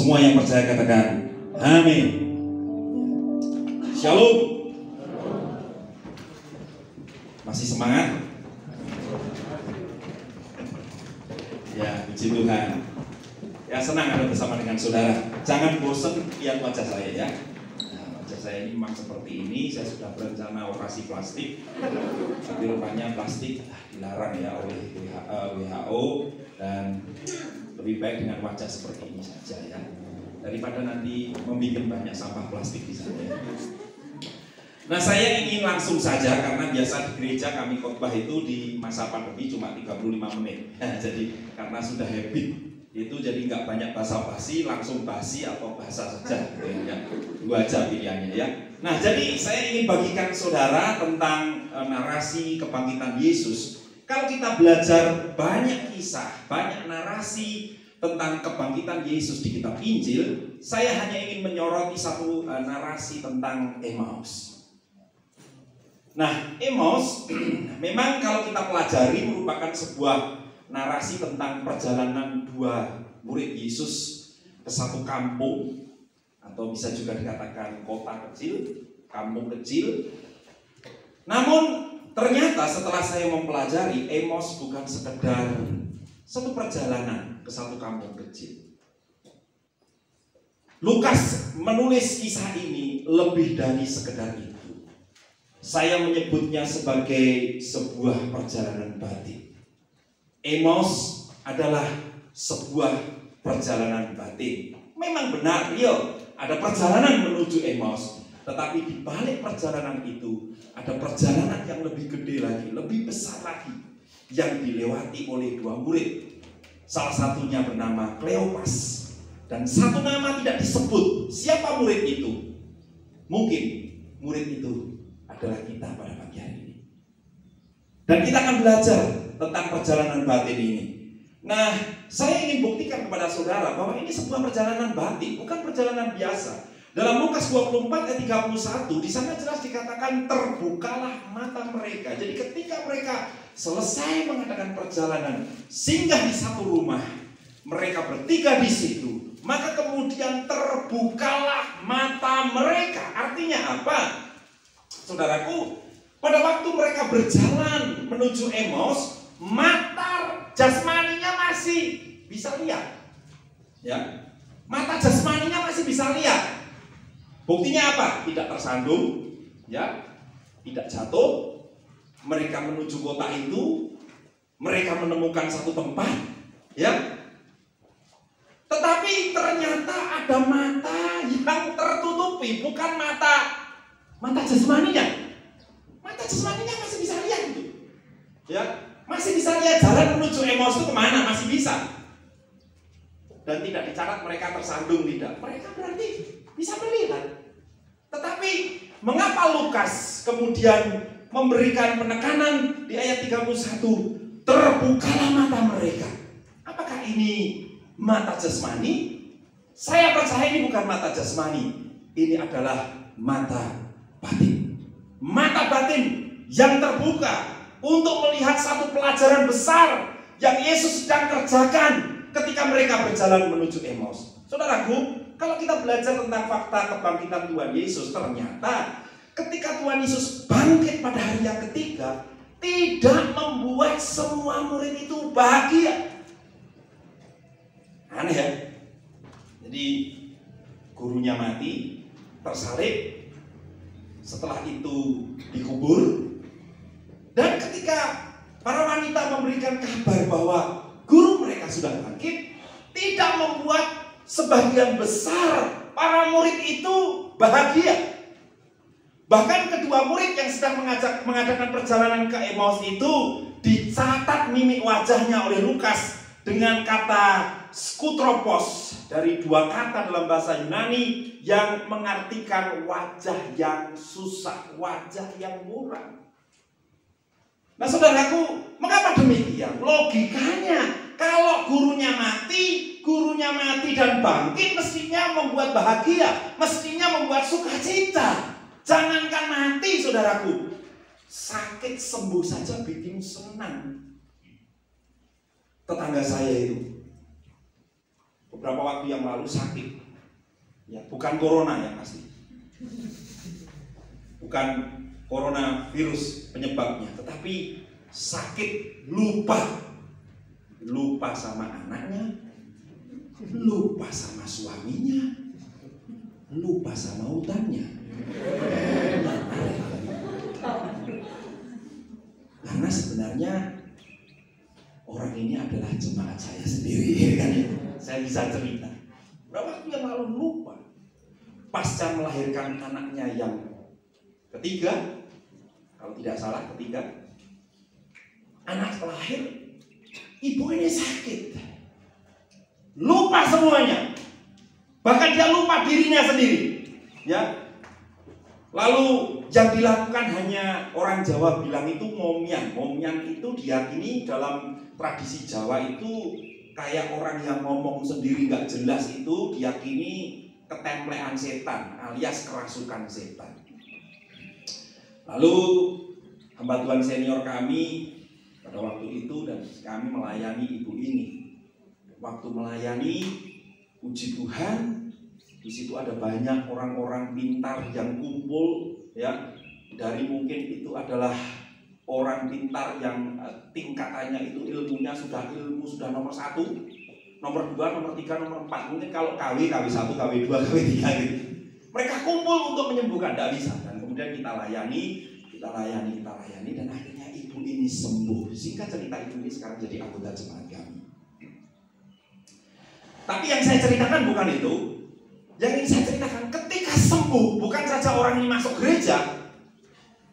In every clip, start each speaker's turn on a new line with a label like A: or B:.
A: Semua yang percaya katakan amin. Shalom. Masih semangat? Ya, puji Tuhan. Ya, senang ada bersama dengan saudara. Jangan bosan lihat wajah saya ya. Nah, wajah saya ini memang seperti ini. Saya sudah berencana operasi plastik, tapi rupanya plastik dilarang ya oleh WHO, dan lebih baik dengan wajah seperti ini saja ya, daripada nanti membuat banyak sampah plastik di sana ya. Nah, saya ingin langsung saja, karena biasa di gereja kami khotbah itu di masa pandemi cuma 35 menit. Jadi karena sudah habit itu, jadi nggak banyak basa-basi, langsung basi atau bahasa saja gitu ya. Dua aja pilihannya ya. Nah, jadi saya ingin bagikan saudara tentang narasi kebangkitan Yesus. Kalau kita belajar banyak kisah, banyak narasi tentang kebangkitan Yesus di kitab Injil, saya hanya ingin menyoroti satu narasi tentang Emmaus. Nah, Emmaus memang kalau kita pelajari merupakan sebuah narasi tentang perjalanan dua murid Yesus ke satu kampung, atau bisa juga dikatakan kota kecil, kampung kecil. Namun ternyata setelah saya mempelajari, Emmaus bukan sekedar satu perjalanan ke satu kampung kecil. Lukas menulis kisah ini lebih dari sekedar itu. Saya menyebutnya sebagai sebuah perjalanan batin. Emmaus adalah sebuah perjalanan batin. Memang benar, ada perjalanan menuju Emmaus. Tetapi di balik perjalanan itu ada perjalanan yang lebih gede lagi, lebih besar lagi, yang dilewati oleh dua murid. Salah satunya bernama Kleopas, dan satu nama tidak disebut. Siapa murid itu? Mungkin murid itu adalah kita pada pagi hari ini. Dan kita akan belajar tentang perjalanan batin ini. Nah, saya ingin buktikan kepada saudara bahwa ini sebuah perjalanan batin, bukan perjalanan biasa. Dalam Lukas 24 ayat 31, di sana jelas dikatakan terbukalah mata mereka. Jadi ketika mereka selesai mengadakan perjalanan, singgah di satu rumah, mereka bertiga di situ, maka kemudian terbukalah mata mereka. Artinya apa? Saudaraku, pada waktu mereka berjalan menuju Emmaus, mata jasmaninya masih bisa lihat. Ya, mata jasmaninya masih bisa lihat. Buktinya apa? Tidak tersandung, ya, tidak jatuh. Mereka menuju kota itu, mereka menemukan satu tempat, ya. Tetapi ternyata ada mata yang tertutupi, bukan mata jasmaninya. Mata jasmaninya masih bisa lihat itu, ya, masih bisa lihat jalan menuju Emmaus itu kemana, masih bisa. Dan tidak dicatat mereka tersandung, tidak. Mereka berarti bisa melihat. Tetapi mengapa Lukas kemudian memberikan penekanan di ayat 31, terbukalah mata mereka? Apakah ini mata jasmani? Saya percaya ini bukan mata jasmani. Ini adalah mata batin. Mata batin yang terbuka untuk melihat satu pelajaran besar yang Yesus sedang kerjakan ketika mereka berjalan menuju Emmaus. Saudaraku, kalau kita belajar tentang fakta kebangkitan Tuhan Yesus, ternyata ketika Tuhan Yesus bangkit pada hari yang ketiga, tidak membuat semua murid itu bahagia. Aneh ya? Jadi gurunya mati, tersalib, setelah itu dikubur, dan ketika para wanita memberikan kabar bahwa guru mereka sudah bangkit, tidak membuat sebagian besar para murid itu bahagia. Bahkan kedua murid yang sedang mengadakan perjalanan ke Emmaus itu dicatat mimik wajahnya oleh Lukas dengan kata skutropos, dari dua kata dalam bahasa Yunani yang mengartikan wajah yang susah, wajah yang muram. Nah, saudaraku, mengapa demikian? Logikanya, kalau gurunya mati dan bangkit, mestinya membuat bahagia, mestinya membuat sukacita. Jangankan mati, saudaraku, sakit sembuh saja bikin senang. Tetangga saya itu beberapa waktu yang lalu sakit. Ya, bukan corona yang pasti. Bukan coronavirus penyebabnya, tetapi sakit lupa. Lupa sama anaknya, lupa sama suaminya, lupa sama utangnya. Karena sebenarnya orang ini adalah jemaat saya sendiri, kan ya? Saya bisa cerita. Berapa waktu yang lalu lupa. Pasca melahirkan anaknya yang ketiga, kalau tidak salah ketiga, anak lahir, ibu ini sakit, lupa semuanya, bahkan dia lupa dirinya sendiri, ya. Lalu yang dilakukan hanya orang Jawa bilang itu momian. Momian itu diyakini dalam tradisi Jawa itu kayak orang yang ngomong sendiri nggak jelas, itu diyakini ketemplean setan alias kerasukan setan. Lalu hamba Tuhan senior kami pada waktu itu dan kami melayani ibu ini. Waktu melayani, puji Tuhan, di situ ada banyak orang-orang pintar yang kumpul, ya. Dari mungkin itu adalah orang pintar yang tingkatannya itu ilmu sudah nomor 1, nomor 2, nomor 3, nomor 4. Mungkin kalau KW 1, KW 2, KW 3 gitu. Mereka kumpul untuk menyembuhkan, tidak bisa. Dan kemudian kita layani dan akhirnya ibu ini sembuh. Singkat cerita, ibu ini sekarang jadi anggota jemaat kami. Tapi yang saya ceritakan bukan itu. Yang ingin saya ceritakan, ketika sembuh, bukan saja orang ini masuk gereja,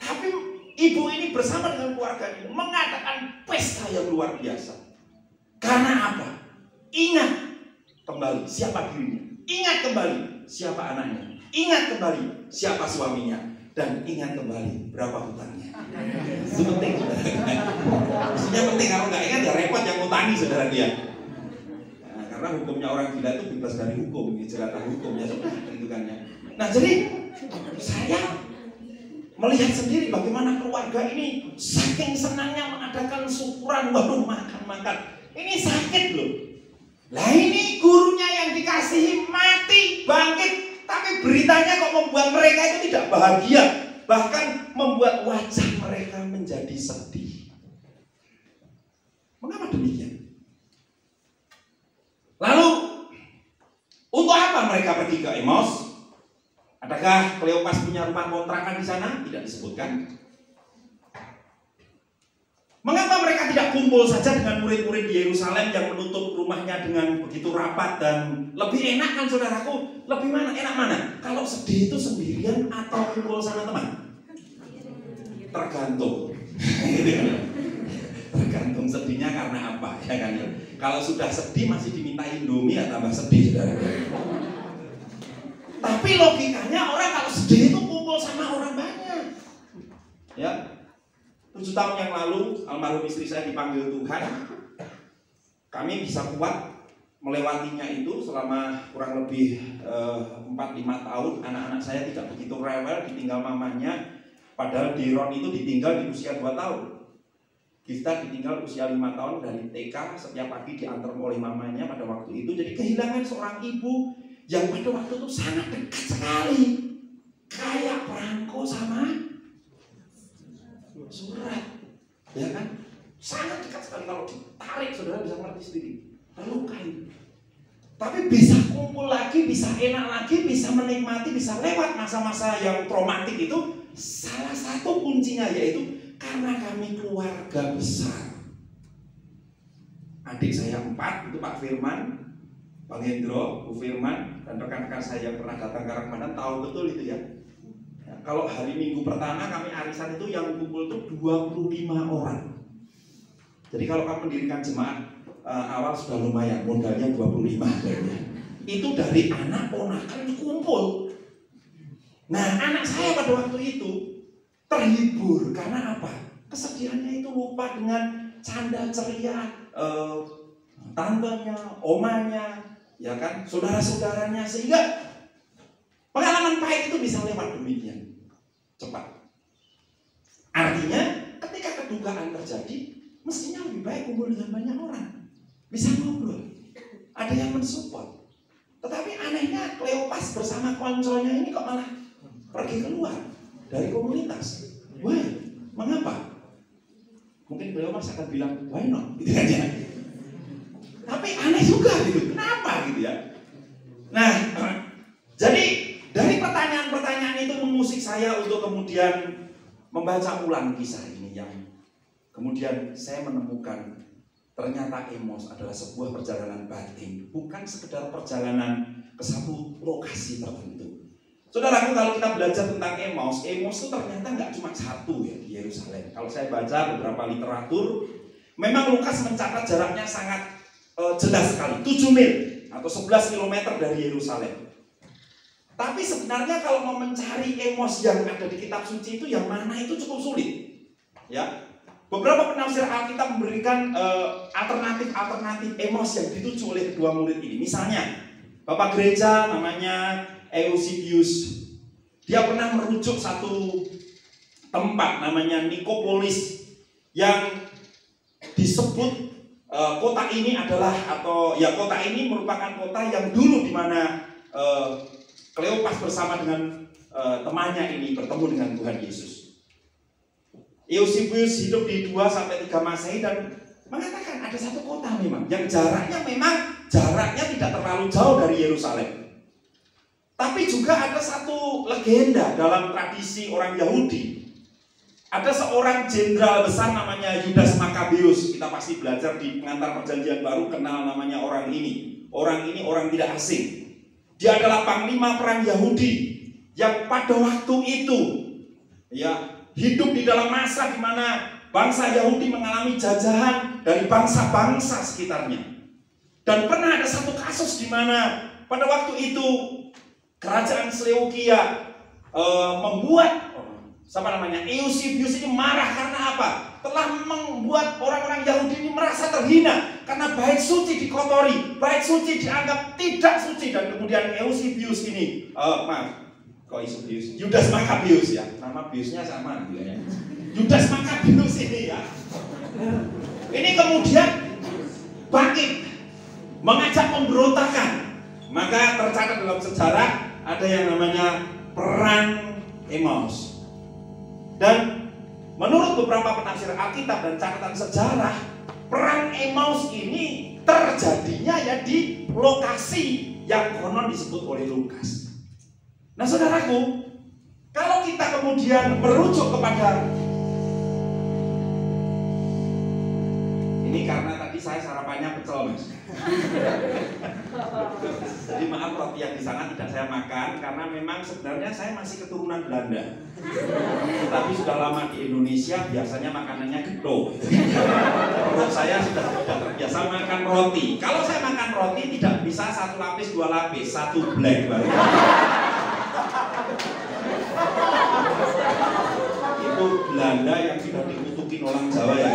A: tapi ibu ini bersama dengan keluarganya mengadakan pesta yang luar biasa. Karena apa? Ingat kembali siapa dirinya, ingat kembali siapa anaknya, ingat kembali siapa suaminya, dan ingat kembali berapa hutangnya. Itu penting, saudara. Maksudnya penting, kalau nggak ingat ya repot yang ngutangi, saudara dia. Nah, karena hukumnya orang gila itu bebas dari hukum, jeratan hukumnya, gitu kan ya. Nah, jadi saya melihat sendiri bagaimana keluarga ini saking senangnya mengadakan syukuran, waduh makan. Ini sakit loh. Lah ini gurunya yang dikasihi mati, bangkit, tapi beritanya kok membuat mereka itu tidak bahagia, bahkan membuat wajah mereka menjadi sedih. Mengapa demikian? Lalu untuk apa mereka pergi ke Emmaus? Adakah Kleopas punya rumah kontrakan di sana? Tidak disebutkan. Mengapa mereka tidak kumpul saja dengan murid-murid di Yerusalem yang menutup rumahnya dengan begitu rapat dan lebih enak kan, saudaraku? Lebih enak mana? Kalau sedih itu sendirian atau kumpul sama teman? Tergantung. Tergantung sedihnya karena apa, ya kan? Kalau sudah sedih masih diminta Indomie, ya tambah sedih, saudara. Tapi logikanya orang kalau sedih itu kumpul sama orang banyak. Ya. 7 tahun yang lalu almarhum istri saya dipanggil Tuhan. Kami bisa kuat melewatinya itu selama kurang lebih 4-5 tahun. Anak-anak saya tidak begitu rewel ditinggal mamanya. Padahal Diron itu ditinggal di usia 2 tahun. Kita ditinggal usia 5 tahun dari TK, setiap pagi diantar oleh mamanya pada waktu itu. Jadi kehilangan seorang ibu yang pada waktu itu sangat dekat sekali, kayak perangko sama surat, ya kan? Sangat dekat sekali, kalau ditarik saudara bisa mengerti sendiri. Lalu kain. Tapi bisa kumpul lagi, bisa enak lagi, bisa menikmati, bisa lewat masa-masa yang traumatik itu. Salah satu kuncinya yaitu karena kami keluarga besar. Adik saya 4 itu Pak Firman, Bang Hendro, Bu Firman, dan rekan-rekan saya yang pernah datang ke Ramadan tahu betul itu ya. Kalau hari Minggu pertama kami arisan itu yang kumpul itu 25 orang. Jadi kalau kamu mendirikan jemaat awal sudah lumayan, modalnya 25. Itu dari anak ponakan kumpul. Nah, anak saya pada waktu itu terhibur karena apa? Kesedihannya itu lupa dengan canda ceria tantenya, omanya, ya kan, saudara-saudaranya, sehingga pengalaman pahit itu bisa lewat demikian cepat. Artinya ketika kedukaan terjadi, mestinya lebih baik kumpul dengan banyak orang, bisa ngobrol, ada yang mensupport. anehnya Kleopas bersama konconya ini kok malah pergi keluar dari komunitas. Why? Mengapa? Mungkin Kleopas akan bilang, why not? Gitu aja. Tapi aneh juga gitu. Kenapa gitu ya? Nah, jadi dari pertanyaan-pertanyaan itu mengusik saya untuk kemudian membaca ulang kisah ini yang kemudian saya menemukan ternyata Emos adalah sebuah perjalanan batin, bukan sekedar perjalanan ke satu lokasi tertentu. Saudaraku, kalau kita belajar tentang Emos itu ternyata nggak cuma satu ya di Yerusalem. Kalau saya baca beberapa literatur, memang Lukas mencatat jaraknya sangat jelas sekali, 7 mil atau 11 km dari Yerusalem. Tapi sebenarnya kalau mau mencari Emos yang ada di kitab suci itu yang mana itu cukup sulit. Ya. Beberapa penafsir Alkitab memberikan alternatif Emos yang dituju oleh kedua murid ini. Misalnya, Bapak gereja namanya Eusebius. Dia pernah merujuk satu tempat namanya Nikopolis yang disebut kota ini adalah kota ini merupakan kota yang dulu di mana Kleopas bersama dengan temannya ini bertemu dengan Tuhan Yesus. Eusebius hidup di 2-3 Masehi dan mengatakan ada satu kota memang yang jaraknya tidak terlalu jauh dari Yerusalem. Tapi juga ada satu legenda dalam tradisi orang Yahudi. Ada seorang jenderal besar namanya Yudas Makabeus. Kita pasti belajar di pengantar perjanjian baru kenal namanya orang ini. Orang ini orang tidak asing. Dia adalah panglima perang Yahudi yang pada waktu itu hidup di dalam masa di mana bangsa Yahudi mengalami jajahan dari bangsa-bangsa sekitarnya. Dan pernah ada satu kasus di mana pada waktu itu kerajaan Seleukia membuat Eusebius ini marah karena apa? Telah membuat orang-orang Yahudi ini merasa terhina karena bait suci dikotori, bait suci dianggap tidak suci, dan kemudian Eusebius ini Yudas Makabeus ya, nama biusnya sama gitu ya. Yudas Makabeus ini ya, ini kemudian bangkit mengajak pemberontakan. Maka tercatat dalam sejarah ada yang namanya perang Emos. Dan menurut beberapa penafsir Alkitab dan catatan sejarah, perang Emaus ini terjadinya ya di lokasi yang konon disebut oleh Lukas. Nah saudaraku, kalau kita kemudian merujuk kepada ini, karena tadi saya sarapannya pecel mas. Jadi maaf, roti yang di sana tidak saya makan karena memang sebenarnya saya masih keturunan Belanda. Tapi sudah lama di Indonesia, biasanya makanannya gedo. Perut saya sudah tidak terbiasa makan roti. Kalau saya makan roti tidak bisa 1 lapis 2 lapis, 1 black baru. Itu Belanda yang sudah dikutukin orang Jawa ya.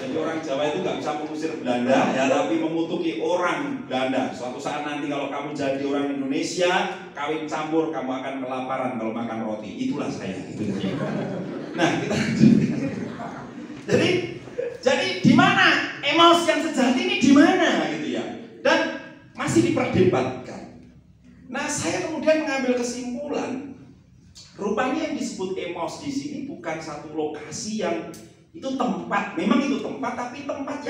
A: Jadi orang Jawa itu nggak bisa mengusir Belanda ya, tapi memutuki orang Belanda. Suatu saat nanti kalau kamu jadi orang Indonesia, kawin campur, kamu akan kelaparan kalau makan roti. Itulah saya. Gitu. Nah, kita jadi di mana Emaus yang sejati ini, di mana gitu ya? Dan masih diperdebatkan. Nah, saya kemudian mengambil kesimpulan, rupanya yang disebut Emaus di sini bukan satu lokasi yang itu tempat, memang itu tempat, tapi tempat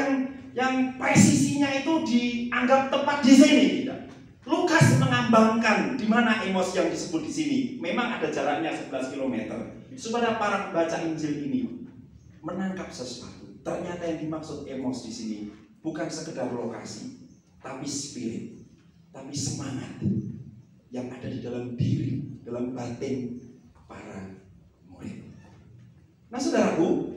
A: yang presisinya itu dianggap tepat di sini. Tidak. Lukas mengambangkan di mana Emaus yang disebut di sini. Memang ada jaraknya 11 km. Supaya para pembaca Injil ini menangkap sesuatu. Ternyata yang dimaksud Emaus di sini bukan sekedar lokasi, tapi spirit, tapi semangat yang ada di dalam diri, dalam batin para murid. Nah, saudaraku,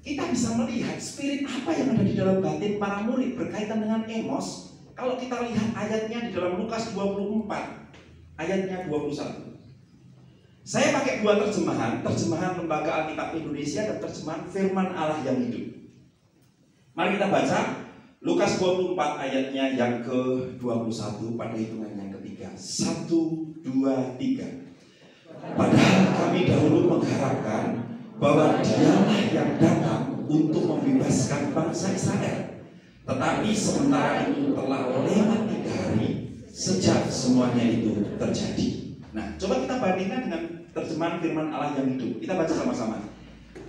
A: kita bisa melihat spirit apa yang ada di dalam batin para murid berkaitan dengan Emos. Kalau kita lihat ayatnya di dalam Lukas 24, ayatnya 21. Saya pakai 2 terjemahan Lembaga Alkitab Indonesia dan terjemahan Firman Allah yang hidup. Mari kita baca Lukas 24 ayatnya yang ke-21 pada hitungan yang ketiga. 1, 2, 3. Padahal kami dahulu mengharapkan bahwa Dialah yang datang untuk membebaskan bangsa Israel. Tetapi sementara itu telah lewat 3 hari sejak semuanya itu terjadi. Nah, coba kita bandingkan dengan terjemahan firman Allah yang hidup. Kita baca sama-sama.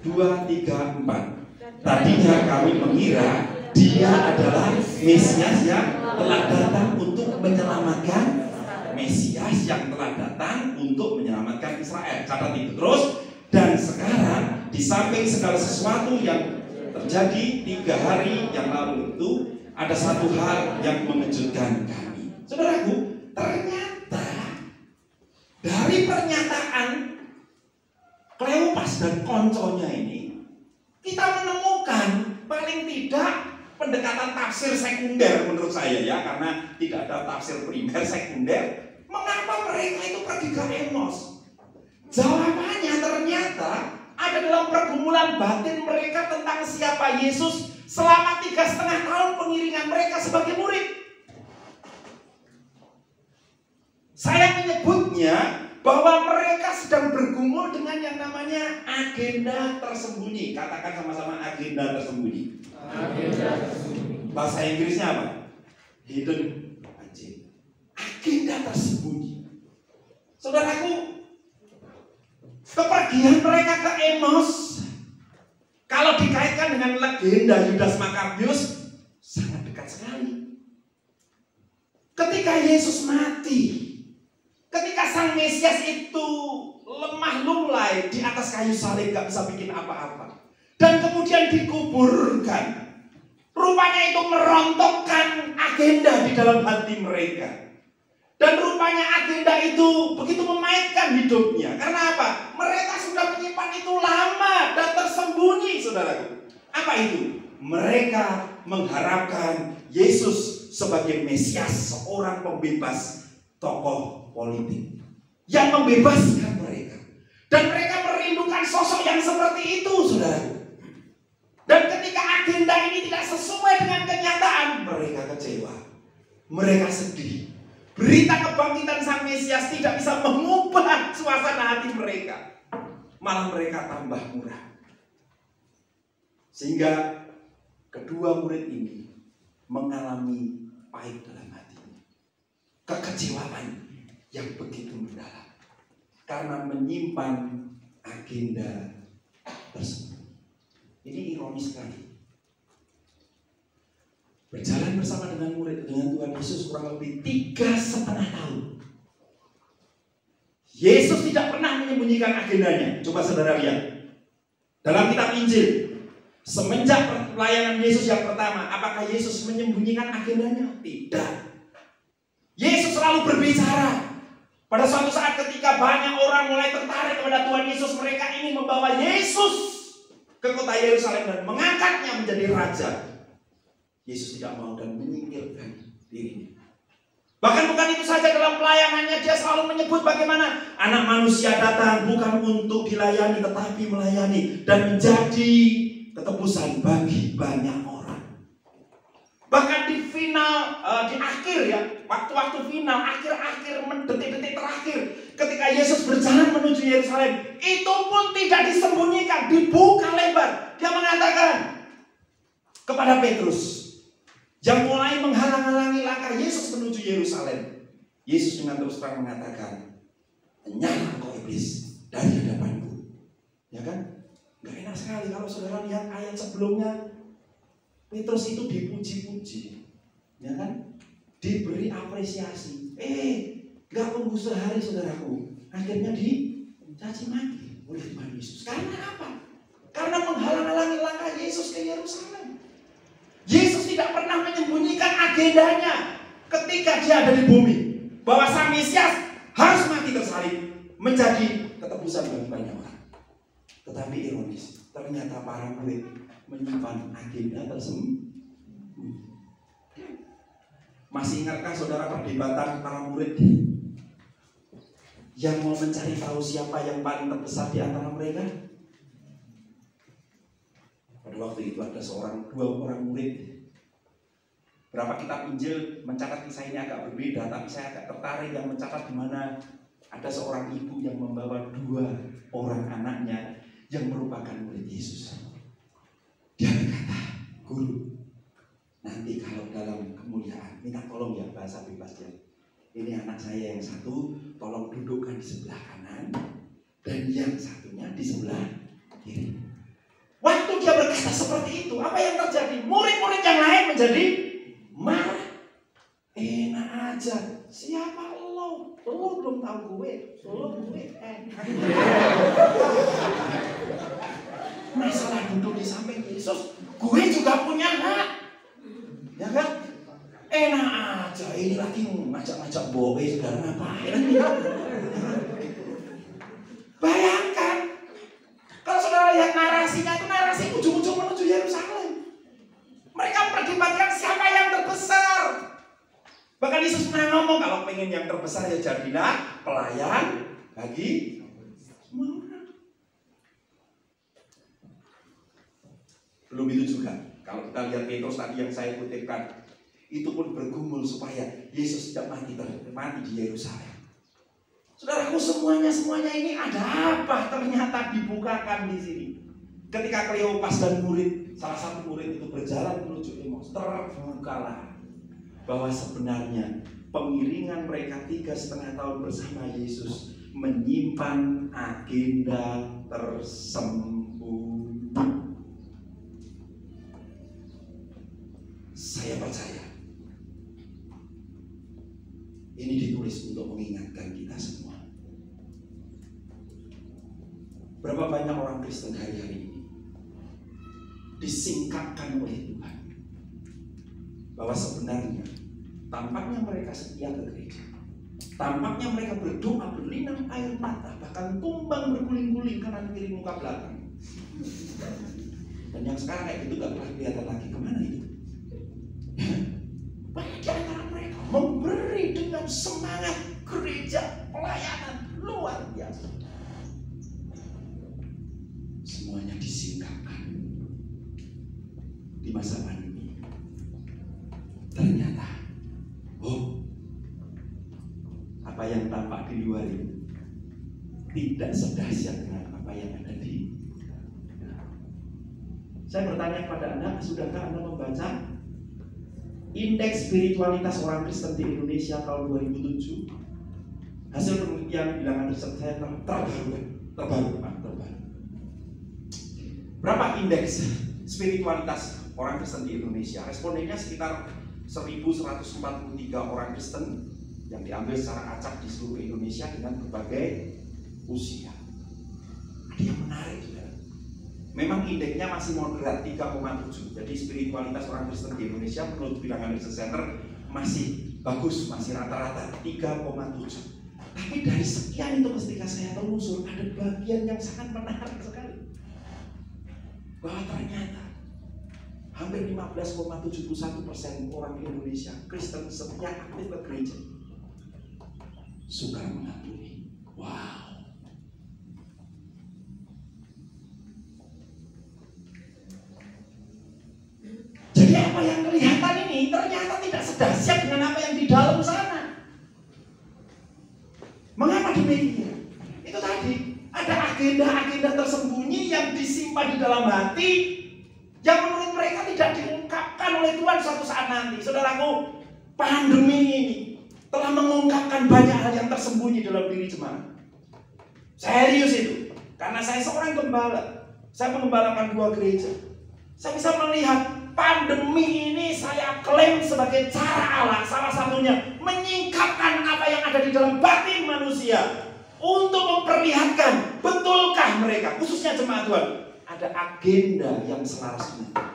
A: 2, 3, 4. Tadinya kami mengira Dia adalah Mesias yang telah datang untuk menyelamatkan Mesias yang telah datang untuk menyelamatkan Israel. Catat itu terus. Dan sekarang di samping segala sesuatu yang terjadi 3 hari yang lalu itu, ada satu hal yang mengejutkan kami. Saudaraku, ternyata dari pernyataan Kleopas dan konconya ini, kita menemukan paling tidak pendekatan tafsir sekunder menurut saya ya, karena tidak ada tafsir primer sekunder. Mengapa mereka itu pergi ke Emos? Jawabannya ternyata ada dalam pergumulan batin mereka tentang siapa Yesus selama 3,5 tahun pengiringan mereka sebagai murid. Saya menyebutnya bahwa mereka sedang bergumul dengan yang namanya agenda tersembunyi. Katakan sama-sama, agenda tersembunyi. Agenda tersembunyi. Bahasa Inggrisnya apa? Hidden agenda. Agenda tersembunyi. Saudaraku, kepergian mereka ke Emos, kalau dikaitkan dengan legenda Yudas Makabius, sangat dekat sekali. Ketika Yesus mati, ketika Sang Mesias itu lemah lunglai di atas kayu salib, gak bisa bikin apa-apa, dan kemudian dikuburkan, rupanya itu merontokkan agenda di dalam hati mereka. Dan rupanya agenda itu begitu memaitkan hidupnya. Karena apa? Mereka sudah menyimpan itu lama dan tersembunyi, saudaraku. Apa itu? Mereka mengharapkan Yesus sebagai Mesias, seorang pembebas, tokoh politik yang membebaskan mereka. Dan mereka merindukan sosok yang seperti itu, saudaraku. Dan ketika agenda ini tidak sesuai dengan kenyataan, mereka kecewa, mereka sedih. Berita kebangkitan Sang Mesias tidak bisa mengubah suasana hati mereka, malah mereka tambah murah. Sehingga kedua murid ini mengalami pahit dalam hatinya, kekecewaan yang begitu mendalam karena menyimpan agenda tersebut. Ini ironis sekali. Berjalan bersama dengan Tuhan Yesus kurang lebih 3,5 tahun. Yesus tidak pernah menyembunyikan agendanya. Coba saudara lihat dalam kitab Injil, semenjak pelayanan Yesus yang pertama, apakah Yesus menyembunyikan agendanya? Tidak. Yesus selalu berbicara. Pada suatu saat ketika banyak orang mulai tertarik kepada Tuhan Yesus, mereka ingin membawa Yesus ke kota Yerusalem dan mengangkatnya menjadi raja. Yesus tidak mau dan menyingkirkan dirinya. Bahkan bukan itu saja, dalam pelayanannya dia selalu menyebut bagaimana Anak Manusia datang bukan untuk dilayani tetapi melayani dan menjadi ketebusan bagi banyak orang. Bahkan di final, di akhir ya, waktu-waktu final, akhir-akhir, detik-detik terakhir, ketika Yesus berjalan menuju Yerusalem, itu pun tidak disembunyikan, dibuka lebar. Dia mengatakan kepada Petrus yang mulai menghalang-halangi langkah Yesus menuju Yerusalem. Yesus dengan terus terang mengatakan, "Enyahlah kau iblis dari hadapanku." Ya kan? Gak enak sekali kalau saudara lihat ayat sebelumnya. Petrus itu dipuji-puji, ya kan? Diberi apresiasi. Gak tunggu sehari saudaraku, akhirnya dicaci maki oleh Tuhan Yesus. Karena apa? Karena menghalang-halangi langkah Yesus ke Yerusalem. Yesus tidak pernah menyembunyikan agendanya ketika dia ada di bumi, bahwa Sang Mesias harus mati tersalib menjadi ketebusan bagi banyak orang. Tetapi ironis, ternyata para murid menyimpan agenda tersembunyi. Masih ingatkah saudara perdebatan para murid yang mau mencari tahu siapa yang paling terbesar di antara mereka? Pada waktu itu ada dua orang murid. Berapa kitab Injil mencatat kisah ini agak berbeda, tapi saya agak tertarik yang mencatat di mana ada seorang ibu yang membawa 2 orang anaknya yang merupakan murid Yesus. Dia berkata, "Guru, nanti kalau dalam kemuliaan," minta tolong ya bahasa bebasnya, ini anak saya yang satu tolong dudukkan di sebelah kanan dan yang satunya di sebelah kiri. Waktu dia berkata seperti itu, apa yang terjadi? Murid-murid yang lain menjadi marah. Enak aja, siapa lo? Lo belum tahu gue, masalah duduk di samping Yesus, gue juga punya hak, ya kan? Enak aja, ini lagi ngajak-ngajak boe segala ngapain? Bayangkan, kalau saudara lihat narasinya, itu narasi ujung-ujung menuju Yerusalem. Mereka memperdebatkan siapa yang terbesar. Bahkan Yesus pernah ngomong, kalau pengen yang terbesar ya jadilah pelayan bagi semua orang. Belum itu juga, kalau kita lihat Petrus tadi yang saya kutipkan, itu pun bergumul supaya Yesus tidak mati di Yerusalem. Saudaraku, semuanya ini ada apa? Ternyata dibukakan di sini. Ketika Kleopas dan murid, salah satu murid itu berjalan menuju Emmaus, terbukalah bahwa sebenarnya pengiringan mereka 3,5 tahun bersama Yesus menyimpan agenda tersembunyi. Saya percaya ini ditulis untuk mengingatkan kita semua. Berapa banyak orang Kristen hari-hari ini disingkapkan oleh Tuhan bahwa sebenarnya tampaknya mereka setia ke gereja, tampaknya mereka berdoa berlinang air mata, bahkan tumbang berguling-guling kanan kiri muka belakang. Dan yang sekarang kayak gitu gak pernah kelihatan lagi. Kemana itu? Banyak di antara mereka memberi dengan semangat gereja, pelayanan luar biasa. Semuanya disingkapkan di masa pandemi. Ternyata, apa yang tampak di luar itu tidak sedahsyat dengan apa yang ada di dalam. Saya bertanya kepada Anda, sudahkah Anda membaca Indeks Spiritualitas Orang Kristen di Indonesia tahun 2007? Hasil penelitian bilangan riset saya terbaru. Berapa indeks spiritualitas orang Kristen di Indonesia? Respondennya sekitar 1.143 orang Kristen yang diambil secara acak di seluruh Indonesia dengan berbagai usia. Ada yang menarik juga. Memang indeksnya masih moderat 3,7. Jadi spiritualitas orang Kristen di Indonesia menurut bilangan Research Center masih bagus, masih rata-rata 3,7. Tapi dari sekian itu ketika saya telusur ada bagian yang sangat menarik sekali. Bahwa ternyata hampir 15,71% orang Indonesia Kristen setia aktif ke gereja sukar mengakui. Wow. Jadi apa yang kelihatan ini ternyata tidak sedahsyat dengan apa yang di dalam sana. Mengapa demikian? Itu tadi ada agenda-agenda tersembunyi yang disimpan di dalam hati, yang menurut mereka tidak diungkapkan oleh Tuhan suatu saat nanti. Saudaraku, pandemi ini telah mengungkapkan banyak hal yang tersembunyi dalam diri jemaat. Serius itu. Karena saya seorang gembala, saya mengembalakan 2 gereja. Saya bisa melihat pandemi ini saya klaim sebagai cara Allah, salah satunya menyingkapkan apa yang ada di dalam batin manusia untuk memperlihatkan betulkah mereka, khususnya jemaat Tuhan, ada agenda yang selaras dengan Tuhan.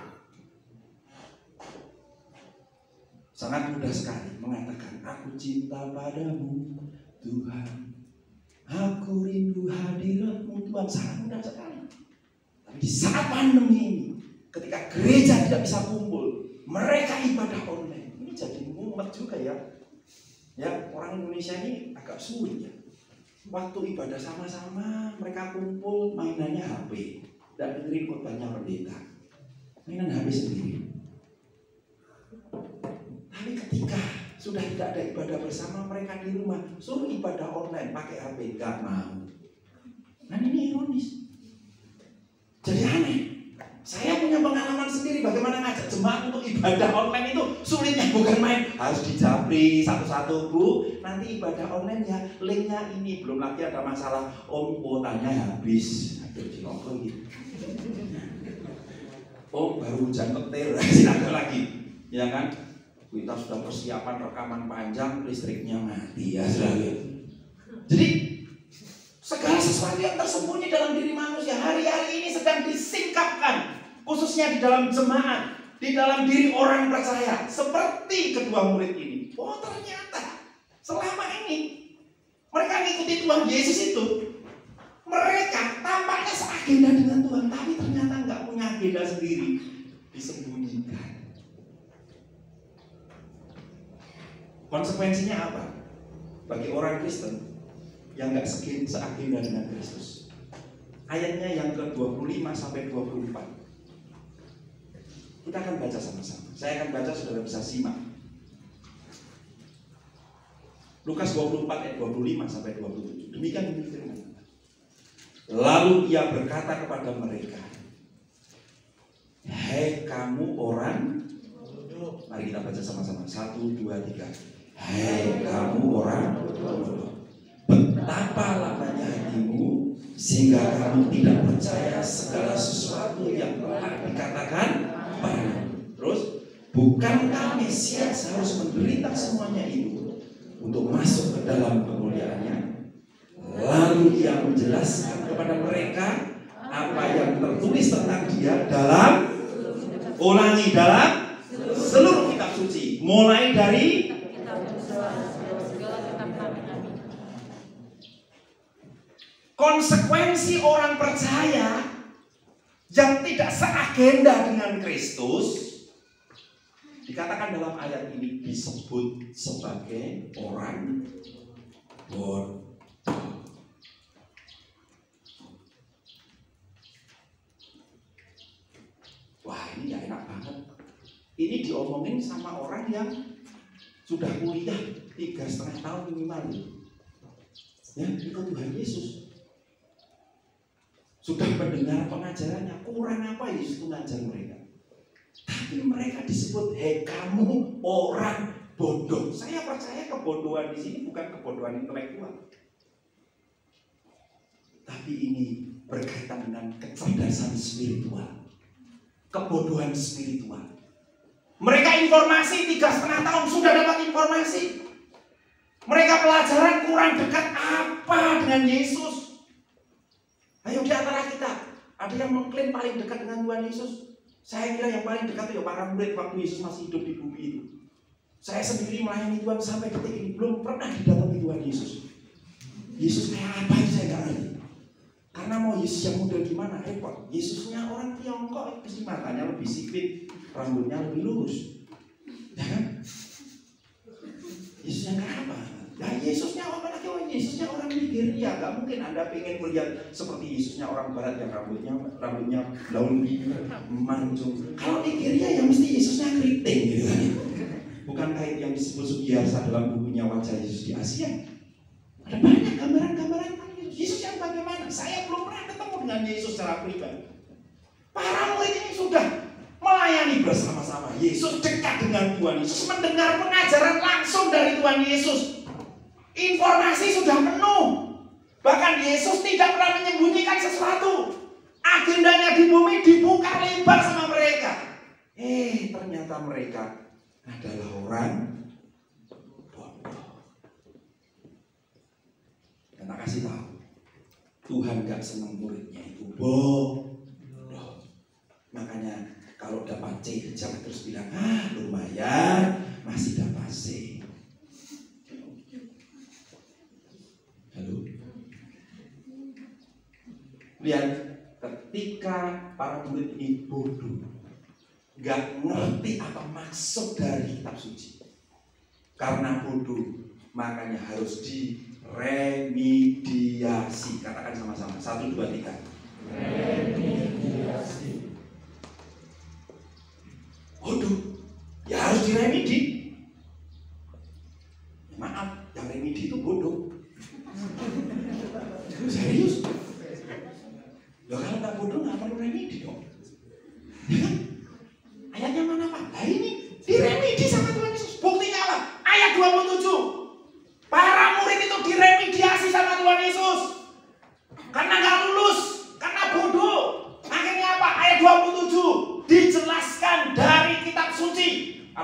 A: Sangat mudah sekali mengatakan, aku cinta padamu Tuhan, aku rindu hadirat-Mu Tuhan. Sangat mudah sekali. Tapi di saat pandemi ini, ketika gereja tidak bisa kumpul, mereka ibadah online. Ini jadi mumet juga ya. Ya, orang Indonesia ini agak sulit ya. Waktu ibadah sama-sama, mereka kumpul, mainannya HP. Dan dengerin khotbahnya pendeta. Mainan HP sendiri. Tapi ketika sudah tidak ada ibadah bersama, mereka di rumah suruh ibadah online pakai HP, gak mau. Nah ini ironis. Jadi aneh. Saya punya pengalaman sendiri bagaimana ngajak jemaat untuk ibadah online itu sulitnya bukan main. Harus dijapri satu-satu, Bu. Nanti ibadah online ya, linknya ini. Belum lagi ada masalah, Om kuotanya habis. Aduh, cilokro gitu. Om baru hujan petir, silakan lagi. Ya kan? Kita sudah persiapan rekaman panjang, listriknya mati ya. Jadi segala sesuatu yang tersembunyi dalam diri manusia hari-hari ini sedang disingkapkan, khususnya di dalam jemaat, di dalam diri orang percaya, seperti kedua murid ini. Oh ternyata selama ini mereka mengikuti Tuhan Yesus itu, mereka tampaknya seagenda dengan Tuhan, tapi ternyata nggak punya agenda sendiri, disembunyikan. Konsekuensinya apa? Bagi orang Kristen yang nggak seagenda dengan Kristus. Ayatnya yang ke-25 sampai 24. Kita akan baca sama-sama. Saya akan baca, saudara bisa simak. Lukas 24 ayat 25 sampai 27. Demikian bunyi firman. Lalu ia berkata kepada mereka, "Hei kamu orang," mari kita baca sama-sama. 1, 2, 3. "Hei kamu orang bodoh. Betapa lamanya hatimu sehingga kamu tidak percaya segala sesuatu yang telah dikatakan padamu. Terus, bukankah Mesias harus menderita semuanya itu untuk masuk ke dalam kemuliaannya?" Lalu ia menjelaskan kepada mereka apa yang tertulis tentang dia dalam seluruh kitab suci, mulai dari konsekuensi orang percaya yang tidak seagenda dengan Kristus. Dikatakan dalam ayat ini disebut sebagai orang bodoh. Wah, ini gak enak banget. Ini diomongin sama orang yang sudah kuliah 3,5 tahun minimal. Ya, itu Tuhan Yesus. Sudah mendengar pengajarannya, kurang apa Yesus itu ngajar mereka. Tapi mereka disebut, "Hei kamu orang bodoh." Saya percaya kebodohan di sini bukan kebodohan intelektual, tapi ini berkaitan dengan kecerdasan spiritual, kebodohan spiritual. Mereka informasi 3,5 tahun sudah dapat informasi. Mereka pelajaran kurang dekat apa dengan Yesus. Ayo di antara kita, ada yang mengklaim paling dekat dengan Tuhan Yesus. Saya kira yang paling dekat itu ya para murid waktu Yesus masih hidup di bumi itu. Saya sendiri melayani Tuhan sampai detik ini belum pernah didatangi Tuhan Yesus. Yesus kayak apa itu saya nggak ngerti. Karena mau Yesus yang model gimana repot. Yesusnya orang Tiongkok, pasti matanya lebih sipit, rambutnya lebih lurus, ya kan? Yesusnya kayak apa? Ya Yesusnya apalagi Yesusnya orang Nigeria. Gak mungkin Anda pengen melihat seperti Yesusnya orang Barat yang rambutnya daun mancung. Kalau Nigeria ya mesti Yesusnya keriting gitu kan. Bukankah itu yang disebut Sugiarsa dalam bukunya Wajah Yesus di Asia? Ada banyak gambaran-gambaran tentang Yesus. Yesus yang bagaimana? Saya belum pernah ketemu dengan Yesus secara pribadi. Para murid ini sudah melayani bersama-sama Yesus, dekat dengan Tuhan Yesus, mendengar pengajaran langsung dari Tuhan Yesus. Informasi sudah penuh. Bahkan Yesus tidak pernah menyembunyikan sesuatu. Agendanya di bumi dibuka lebar sama mereka. Ternyata mereka adalah orang bodoh. Dan tak kasih tahu, Tuhan gak senang muridnya itu bodoh. Makanya kalau dapat C jangan terus bilang, lumayan, masih dapat C. Halo. Lihat, ketika para murid ini bodoh, gak ngerti apa maksud dari kitab suci. Karena bodoh, makanya harus diremediasi. Katakan sama-sama, 1, 2, 3. Remediasi. Bodoh, ya harus diremedi. Maaf, yang remedi itu bodoh. Serius? Ya kalau nggak bodoh nggak perlu remedi dong. Ya kan?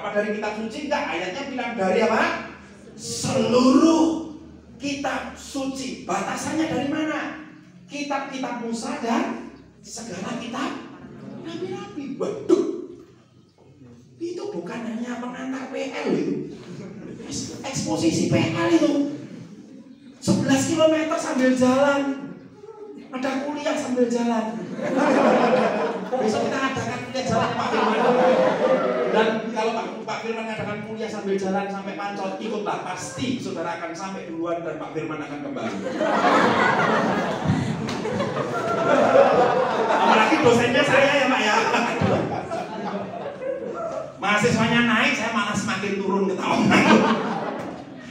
A: Apa dari kitab suci? Enggak, ayatnya bilang dari apa? Seluruh kitab suci. Batasannya dari mana? Kitab-kitab Musa dan segala kitab nabi-nabi. Waduh, itu bukan hanya pengantar PL itu, eksposisi PL itu 11 km sambil jalan, ada kuliah sambil jalan. Besok kita adakan kuliah jalan Pak Firman. Dan kalau Pak Firman mengadakan kuliah sambil jalan sampai Pancot, ikutlah, pasti saudara akan sampai duluan dan Pak Firman akan kembali. Apalagi dosennya saya ya Pak ya. Mahasiswanya naik, saya malah semakin turun ketahuan.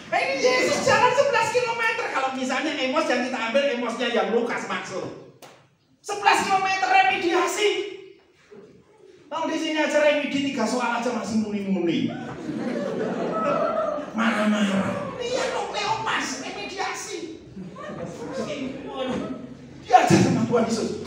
A: Ini Yesus jalan 11 km. Kalau misalnya Emos yang kita ambil, Emosnya yang Lukas maksud 11 km remediasi. Kalau di sini aja remedi 3 soal aja masih muni-muni. Marah-marah. Lihat dong Kleopas, remediasi. Diajar sama Tuhan Yesus.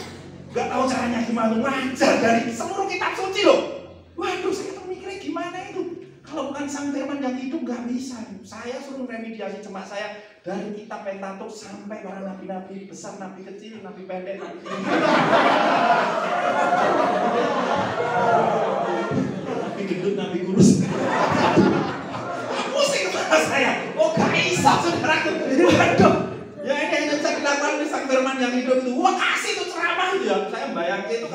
A: Gak tahu caranya gimana, ngajar dari seluruh kitab suci loh. Waduh, saya tuh mikirnya gimana itu. Kalau bukan Sang Firman yang hidup gak bisa. Saya suruh remediasi cuma saya dari kitab Pentatuk sampai para nabi-nabi besar, nabi kecil, nabi pendek, nabi tinggi. Nabi gendut, nabi kurus. Pusing kepala saya. Oh gak bisa saudaraku. Waduh. Ya ini yang bisa dilakukan oleh Sang Firman yang hidup itu. Wah kasih itu ceramah itu ya. Saya bayangin itu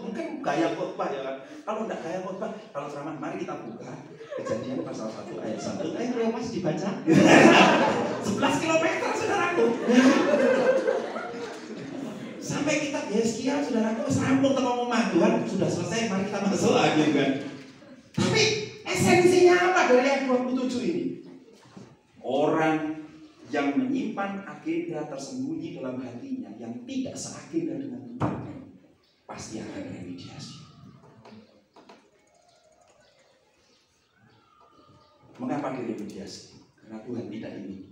A: mungkin gaya khotbah ya kan. Kalau enggak gaya khotbah, kalau ceramah mari kita buka Kejadian pasal 1 ayat 1. Mas dibaca. 11 km saudaraku. Sampai kita Yeskia saudaraku serampung tengok rumah Tuhan sudah selesai, mari kita masuk aja kan. Tapi esensinya apa dari ayat 27 ini? Orang yang menyimpan agenda tersembunyi dalam hatinya yang tidak seagenda dengan Tuhan pasti akan remediasi. Mengapa diremediasi? Karena Tuhan tidak ingin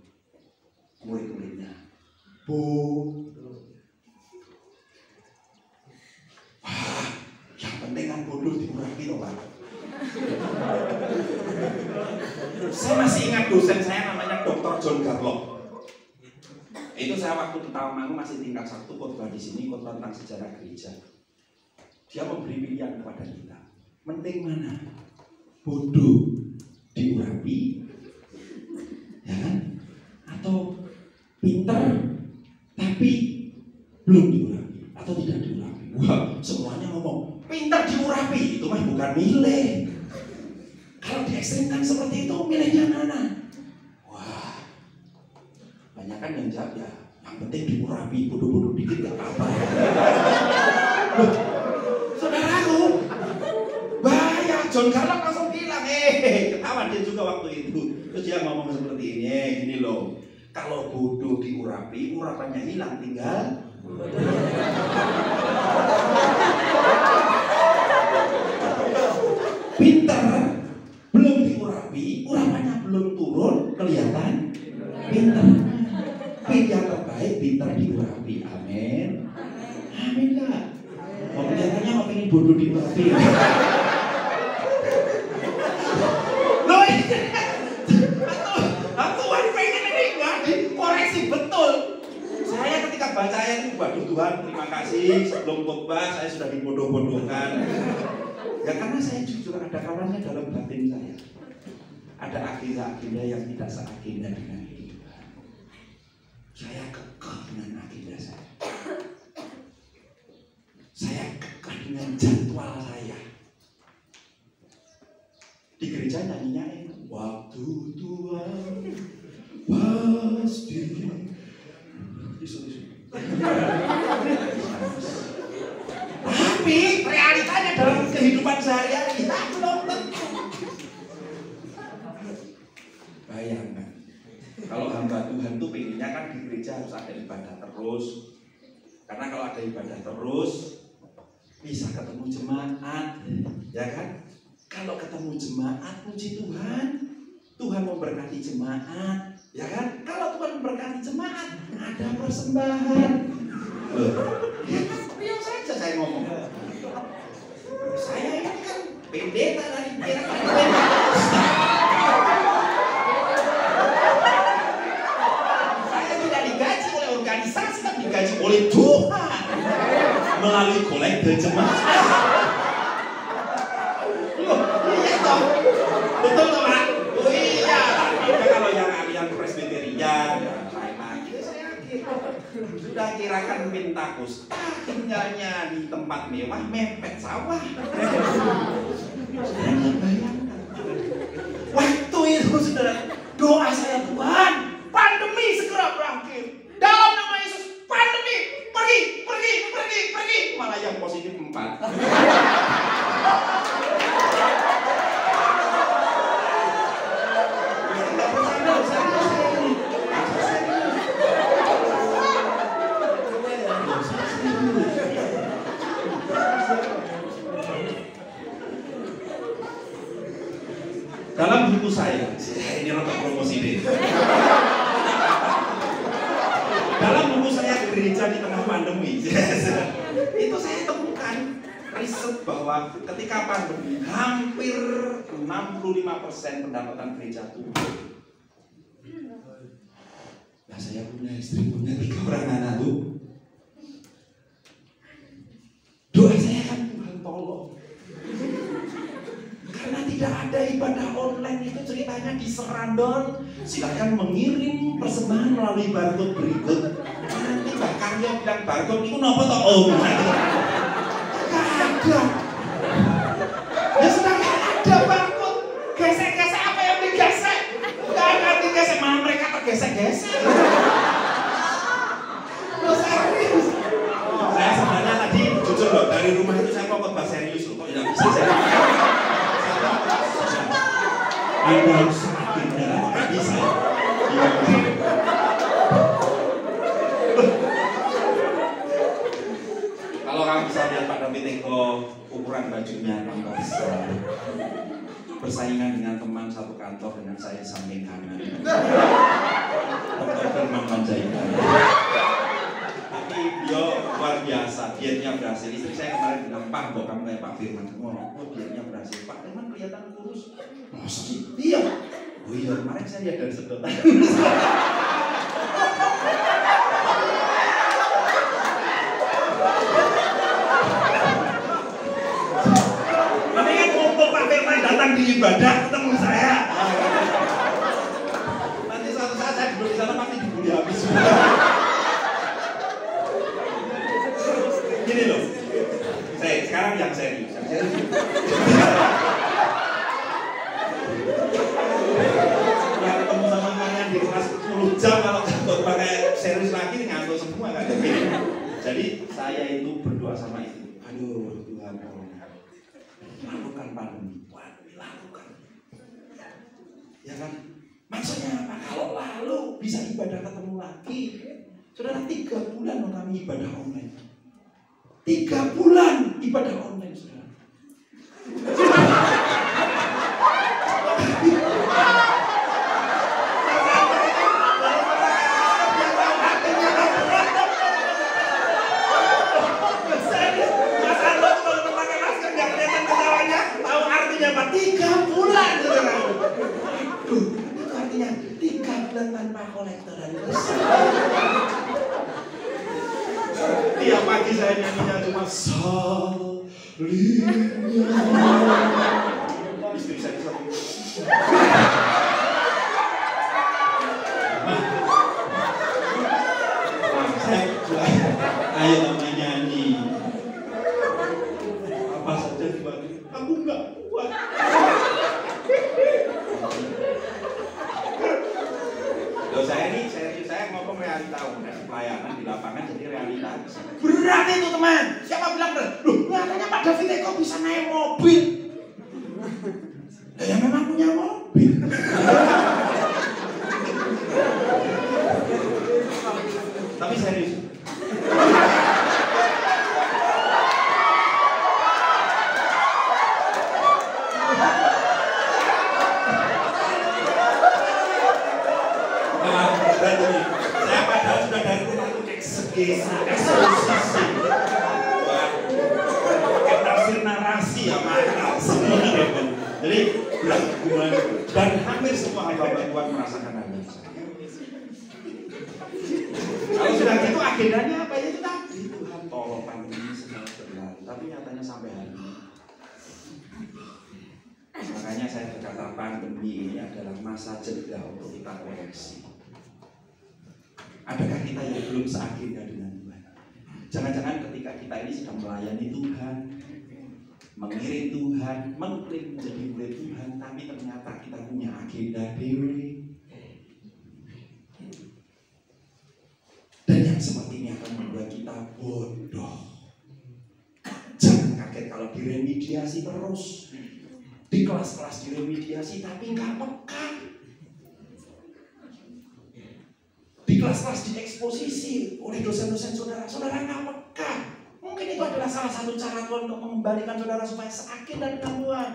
A: murid-muridnya yang penting kan bodoh dikurangi loh Pak. Saya masih ingat dosen saya namanya Dr. John Garlock. Itu saya waktu di Tawamangu masih tingkat 1 khotbah di sini, khotbah tentang sejarah gereja. Dia memberi pilihan kepada kita. Penting mana? Bodoh diurapi, ya kan? Atau pintar tapi belum diurapi atau tidak diurapi. Wah, semuanya ngomong pintar diurapi, itu mah bukan milih. Kalau diekstrimkan seperti itu, milihnya mana? Wah, banyak kan yang jawab ya, yang penting diurapi, bodoh-bodoh dikit gak apa-apa. Saudaraku, bahaya. John Garlock langsung bilang, ketahuan dia juga waktu itu. Terus dia ngomong seperti ini, gini loh. Kalau bodoh diurapi, urapannya hilang, tinggal pintar belum diurapi, urapannya belum turun, kelihatan pintar. Yang terbaik pintar diurapi. Amin. Amin gak? Mau kelihatannya mau pengen bodoh diurapi. Loh ini Tuhan pengen ini gak dikoreksi betul. Saya ketika baca ayat itu, waduh Tuhan terima kasih, sebelum khotbah saya sudah dibodoh-bodohkan. Ya karena saya jujur ada kawannya dalam batin saya. Ada agenda-agenda yang tidak seagenda dengan kehidupan. Saya kekeh dengan agenda saya. Saya kekeh dengan jadwal saya. Di gereja nyanyinya waktu Tuhan pasti. Tapi realitanya dalam kehidupan sehari-hari kita belum tentu. Bayangkan kalau hamba Tuhan tuh pengennya kan di gereja harus ada ibadah terus. Karena kalau ada ibadah terus bisa ketemu jemaat, ya kan? Kalau ketemu jemaat puji Tuhan, Tuhan memberkati jemaat, ya kan? Kalau Tuhan memberkati jemaat, ada persembahan. Ya kan, biar saja saya ngomong. Saya ini kan pendeta dari kira-kira jemaat. Iya toh, betul toh Pak? Oh iya, tapi kalau yang presbyterian ya lain lagi. Saya sudah kirakan Pentakus, tinggalnya di tempat mewah mepet sawah. Waktu itu saudara, doa saya, Tuhan, pandemi segera berakhir. Dalam nama Yesus, pandemi pergi. Malah yang positif 4. Dalam buku saya ini rotok promosi deh. Dalam buku saya gereja di tengah pandemi, itu saya temukan riset bahwa ketika pandemi hampir 65% pendapatan gereja turun. Nah, saya punya istri, punya 3 orang anak tuh. Doa saya kan, Tuhan tolong. Karena tidak ada ibadah online itu ceritanya di Serandon. Silahkan mengirim persembahan melalui barcode berikut. Nanti Mbak Karyo bilang barcode itu nopo toh om. Gak ada. Ya sudah gak ada barcode. Gesek-gesek apa yang digesek? Gak ada digesek, malah mereka tergesek-gesek. Serius. Saya sebenarnya tadi jujur loh, dari rumah itu saya mau khotbah serius loh. Kok tidak bisa serius? Anda harus semakin dalam, nggak bisa. Kalau kamu bisa lihat Pak David Eko, ukuran bajunya tambah besar, bersaingan dengan teman satu kantor dengan saya samping kanan. Dr. Firman Panjaitan. Tapi dia luar biasa, dietnya berhasil. Istri saya kemarin bilang, Pak, kok kamu kayak Pak Firman? Oh, dietnya berhasil. Pak Firman kelihatan kurus. Masa sih? Iya. Oh iya, kemarin saya lihat dari sedotan. Nanti kan ngumpul Pak Firman datang di ibadah ketemu saya. Nanti suatu saat saya duduk di sana pasti dibully habis. Gini loh. Sekarang yang serius. Jam kalau pakai serius lagi ngantuk semua kan. Jadi saya itu berdoa sama itu. Aduh Tuhan tolong. Lakukan pandemi, lakukan. Ya kan? Maksudnya apa? Kalau lalu bisa ibadah ketemu lagi. Saudara 3 bulan loh kami ibadah online. 3 bulan ibadah online saudara. Apa? 3 bulan saudara. Aduh, itu artinya 3 bulan tanpa kolektor dan tiap pagi saya nyanyinya cuma salibnya. Istri saya satu. Ayo teman nyanyi. Apa saja dibagi. Aku enggak kuat. Loh saya ngomong realita pelayanan di lapangan jadi realita. Berat itu teman. Siapa bilang berat? Loh, katanya Pak David Eko bisa naik mobil. Ya memang punya mobil. Tapi serius. Saya padahal sudah dari rumah itu eksegesa, eksklusisi, pakai tafsir narasi ya mahal semua. Jadi berat hubungan dan hampir semua hamba Tuhan merasakan hal yang sama. Kalau sudah gitu agendanya apa ya itu tadi Tuhan tolong pandemi segala berlalu. Tapi tapi nyatanya sampai hari ini. Makanya saya berkata pandemi ini adalah masa jeda untuk kita koreksi. Adakah kita yang belum seagenda dengan Tuhan? Jangan-jangan ketika kita ini sedang melayani Tuhan, mengiring Tuhan, mengklaim menjadi murid Tuhan, tapi ternyata kita punya agenda dewe. Dan yang seperti ini akan membuat kita bodoh. Jangan kaget kalau diremediasi terus. Di kelas-kelas diremediasi tapi nggak peka. Di kelas-kelas dieksposisi oleh dosen-dosen saudara nggak peka. Mungkin itu adalah salah satu cara Tuhan untuk mengembalikan saudara supaya seagenda dengan Tuhan.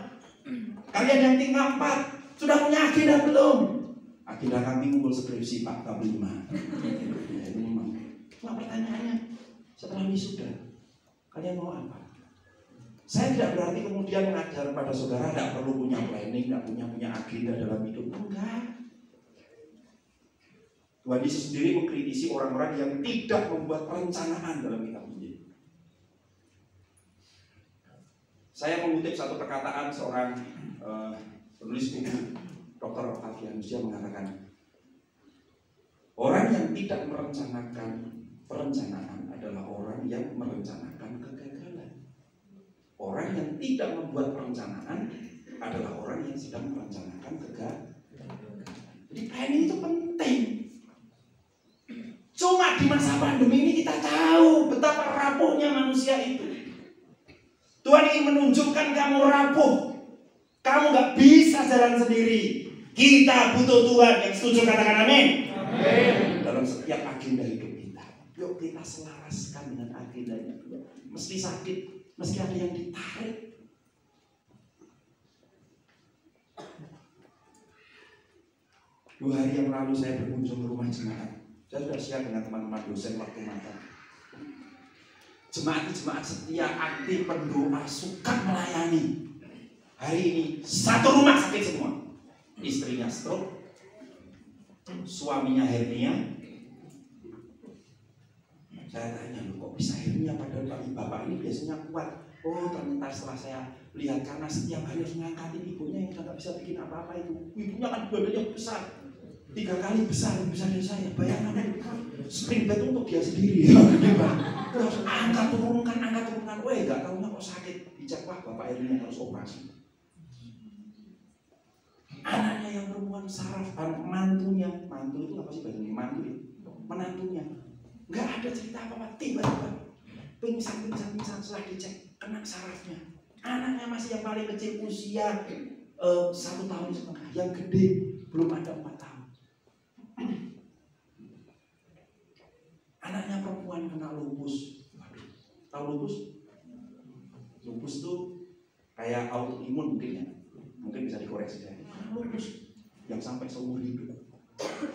A: Kalian yang tingkat 4 sudah punya agenda belum? Agenda kami ngumpul skripsi Pak bab 5. Itu memang. Cuma pertanyaannya, setelah wisuda kalian mau apa? Saya tidak berarti kemudian mengajar pada saudara tidak perlu punya planning, tidak punya agenda dalam hidup. Enggak. Tuhan Yesus sendiri mengkritisi orang-orang yang tidak membuat perencanaan dalam kitab Injil. Saya mengutip satu perkataan seorang penulis buku, Dr. Octavianus, dia mengatakan, orang yang tidak merencanakan perencanaan adalah orang yang merencanakan kegagalan. Orang yang tidak membuat perencanaan adalah orang yang sedang merencanakan kegagalan. Jadi planning itu penting. Cuma di masa pandemi ini kita tahu betapa rapuhnya manusia itu. Tuhan ingin menunjukkan kamu rapuh. Kamu gak bisa jalan sendiri. Kita butuh Tuhan. Yang setuju katakan amin. Amin. Dalam setiap agenda hidup kita, yuk kita selaraskan dengan agendanya Tuhan. Meski sakit, meski ada yang ditarik. Dua hari yang lalu saya berkunjung ke rumah jemaat. Saya sudah siap dengan teman-teman dosen waktu makan. Jemaat setia, aktif, pendoa, suka melayani. Hari ini satu rumah sakit semua. Istrinya stroke, suaminya hernia. Saya tanya, loh kok bisa hernia padahal bapak ini biasanya kuat. Oh ternyata setelah saya lihat karena setiap hari harus ngangkatin ibunya yang tidak bisa bikin apa-apa itu. Ibunya kan badannya besar, 3 kali besar dari saya. Bayangkan spring bed untuk dia sendiri. Terus angkat turunkan. Weh gak tahunya kok sakit. Dicek, wah bapak hernia harus operasi. Anaknya yang perempuan saraf, mantu itu apa sih bahasanya? Menantunya nggak ada cerita apa-apa, tiba-tiba pingsan setelah dicek kena sarafnya. Anaknya masih yang paling kecil usia 1,5 tahun, yang gede belum ada 4 tahun. Anaknya perempuan kena lupus. Tahu lupus? Lupus tuh kayak autoimun mungkin bisa dikoreksi ya. Lupus yang sampai seumur hidup.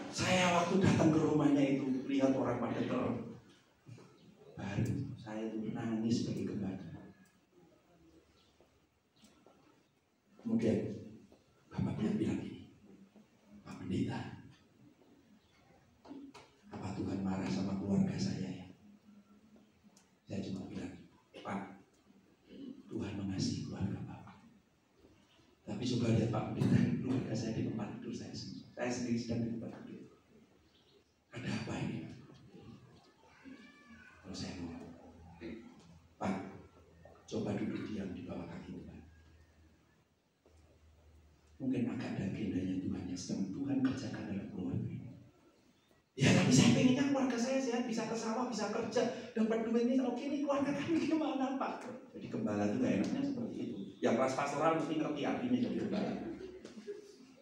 A: Saya waktu datang ke rumahnya itu lihat orang pada baru saya itu nangis bagi gembala. Kemudian bapaknya bilang gini, Pak Pendeta, apa Tuhan marah sama keluarga saya ya? Saya cuma bilang, Pak, Tuhan mengasihi keluarga Bapak. Tapi coba lihat Pak Pendeta, keluarga saya di tempat tidur saya sendiri sedang di tempat tidur. Ada apa ini? Kalau saya ngomong, Pak, coba duduk diam di bawah kaki Tuhan. Mungkin akan ada agendanya Tuhan yang sedang Tuhan kerjakan dalam keluarga ini. Ya tapi saya pengennya keluarga saya sehat, bisa ke sawah, bisa kerja, dapat duit ini. Kalau gini keluarga kami gimana Pak? Jadi gembala itu gak enaknya seperti itu. Yang kelas pastoral mesti ngerti artinya jadi gembala.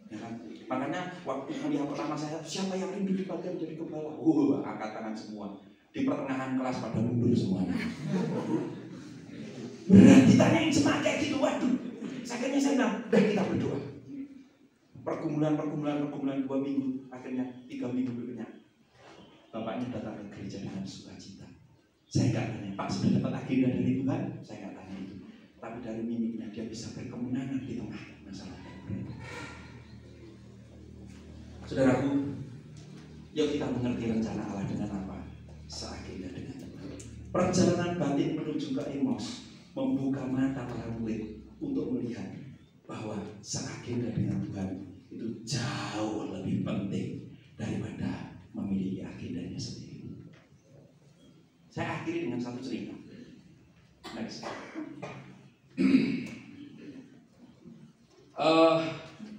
A: Ya kan? Makanya waktu kuliah pertama saya, siapa yang rindu dipanggil menjadi gembala? Angkat tangan semua. Di pertengahan kelas pada mundur semuanya. Berarti tanyain jemaat kayak gitu, waduh. Akhirnya saya bilang, dan kita berdoa. Pergumulan 2 minggu, akhirnya 3 minggu berikutnya. Bapaknya datang ke gereja dengan sukacita. Saya nggak tanya, Pak sudah dapat agenda dari Tuhan? Saya nggak tanya itu. Tapi dari mimiknya dia bisa berkemenangan di tengah masalah. Saudaraku, yuk kita mengerti rencana Allah dengan apa? Seagenda dengan Tuhan. Perjalanan batin menuju ke Emmaus membuka mata para murid untuk melihat bahwa seagenda dengan Tuhan itu jauh lebih penting daripada memiliki agendanya sendiri. Saya akhiri dengan satu cerita. Next.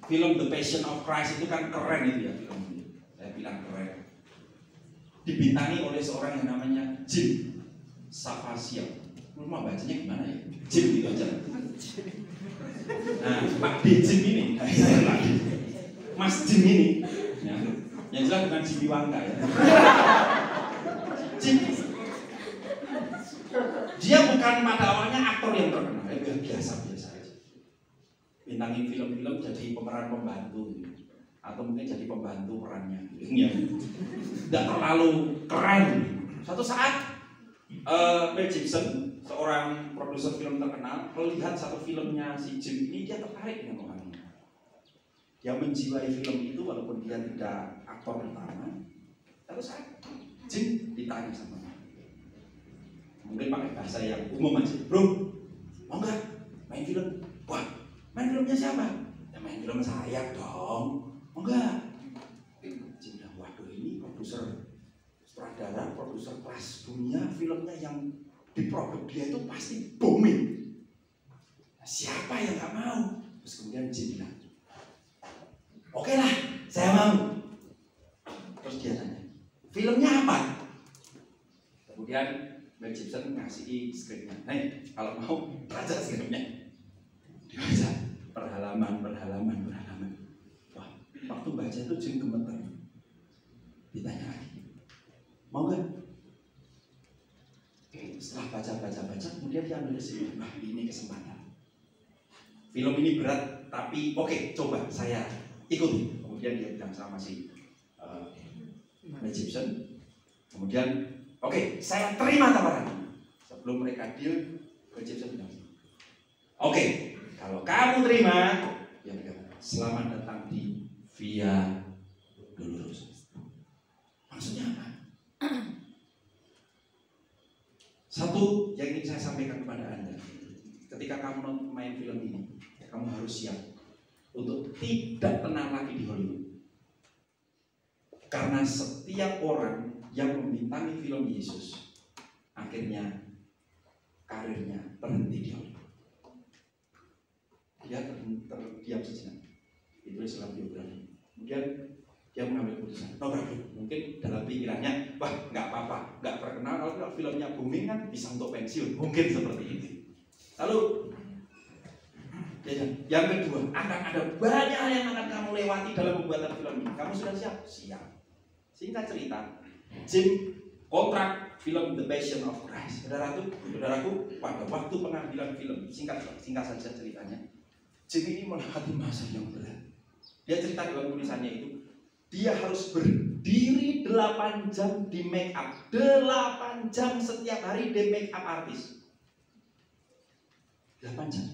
A: Film The Passion of Christ itu kan keren itu ya film ini. Saya bilang keren. Dibintangi oleh seorang yang namanya Jim Savasio. Mau bacanya gimana ya? Jim gitu aja. Nah, Pak D Jim ini, Mas Jim ini, ya, yang jelas bukan Jimmy Wangka ya. Jim, dia bukan pada awalnya aktor yang terkenal, biasa aja. Bintangin film-film jadi pemeran pembantu, atau mungkin jadi pembantu perannya, yang tidak terlalu keren. Suatu saat, Mel Gibson, seorang produser film terkenal, melihat satu filmnya si Jim ini, dia tertarik dengan orang ini. Dia menjiwai film itu walaupun dia tidak aktor utama. Lalu saat Jim ditanya sama dia, mungkin pakai bahasa yang umum aja, bro, mau nggak main film? Wah, main filmnya siapa? Ya main film saya dong. Mau nggak? Jim bilang, waduh ini produser sutradara, produser kelas dunia, filmnya yang diproduk dia itu pasti booming. Nah, siapa yang nggak mau? Terus kemudian Jim bilang, oke lah, saya mau. Terus dia tanya, filmnya apa? Kemudian Mel Gibson ngasih skripnya. Nih, kalau mau baca skripnya. Dibaca berhalaman. Wah, waktu baca itu Jim gemeter. Ditanya lagi, mau nggak? Setelah baca, kemudian dia ambil kesimpulan, wah ini kesempatan. Film ini berat, tapi oke, coba saya ikuti. Kemudian dia bilang sama si Mel Gibson. Kemudian, oke, saya terima tawaran. Sebelum mereka deal, Mel Gibson bilang, oke, kalau kamu terima, ya selamat datang di Via Dolorosa. Maksudnya apa? Satu yang ingin saya sampaikan kepada Anda, ketika kamu main film ini, kamu harus siap untuk tidak tenang lagi di Hollywood. Karena setiap orang yang membintangi film Yesus, akhirnya karirnya berhenti di Hollywood. Dia terdiam sejenak. Itu dalam biografi. Kemudian dia mengambil keputusan. No problem. Mungkin dalam pikirannya, wah nggak apa-apa, nggak terkenal. Kalau filmnya booming kan bisa untuk pensiun. Mungkin seperti itu. Lalu yang kedua, akan ada banyak hal yang akan kamu lewati dalam pembuatan film ini. Kamu sudah siap? Siap. Singkat cerita, Jim kontrak film The Passion of Christ. Saudaraku, pada waktu pengambilan film, singkat saja ceritanya, Jim ini melewati masa yang berat. Dia cerita dalam tulisannya itu, dia harus berdiri 8 jam di make up. 8 jam setiap hari di make up artis. 8 jam.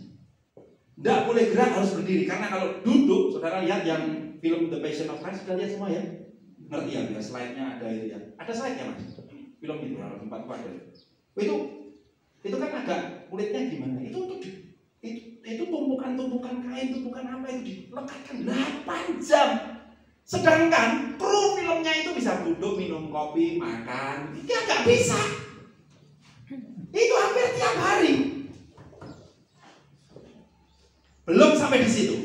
A: Tidak boleh gerak, harus berdiri. Karena kalau duduk, saudara lihat yang film The Passion of Christ, sudah lihat semua ya? Ngerti ya, slide-nya ada itu ya. Ada slide-nya mas? Film itu, kalau tempat ada. Itu kan agak kulitnya gimana? Itu tumpukan kain, tumpukan apa itu dilekatkan 8 jam. Sedangkan kru filmnya itu bisa duduk, minum kopi, makan. Dia nggak bisa. Itu hampir tiap hari. Belum sampai di situ.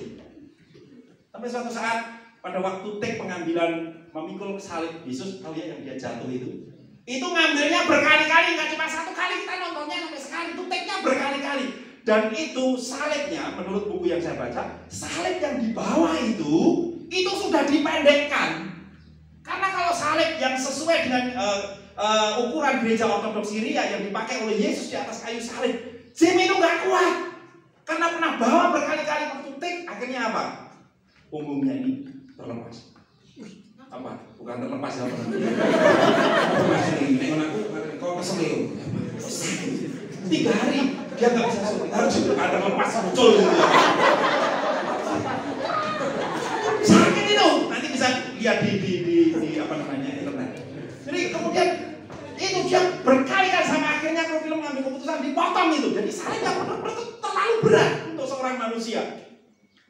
A: Sampai suatu saat pada waktu take pengambilan memikul salib Yesus, tahu ya yang dia jatuh itu ngambilnya berkali-kali, nggak cuma satu kali. Kita nontonnya sampai sekali, itu take-nya berkali-kali. Dan itu salibnya, menurut buku yang saya baca, salib yang di bawah itu sudah dipendekkan. Karena kalau salib yang sesuai dengan ukuran gereja ortodoks Syria yang dipakai oleh Yesus di atas kayu salib, Jim itu nggak kuat. Karena pernah bawa berkali-kali waktu take, akhirnya apa? Punggungnya ini terlepas. Apa? Bukan terlepas ya. Terlepas ini. Dengan aku, kau kesel. 3 hari dia nggak bisa syuting, harus ada lepas muncul gitu ya. Sakit itu, nanti bisa lihat di apa namanya internet. Jadi kemudian itu dia berkali-kali sama akhirnya kalau film ngambil keputusan dipotong itu. Jadi salibnya berat untuk seorang manusia.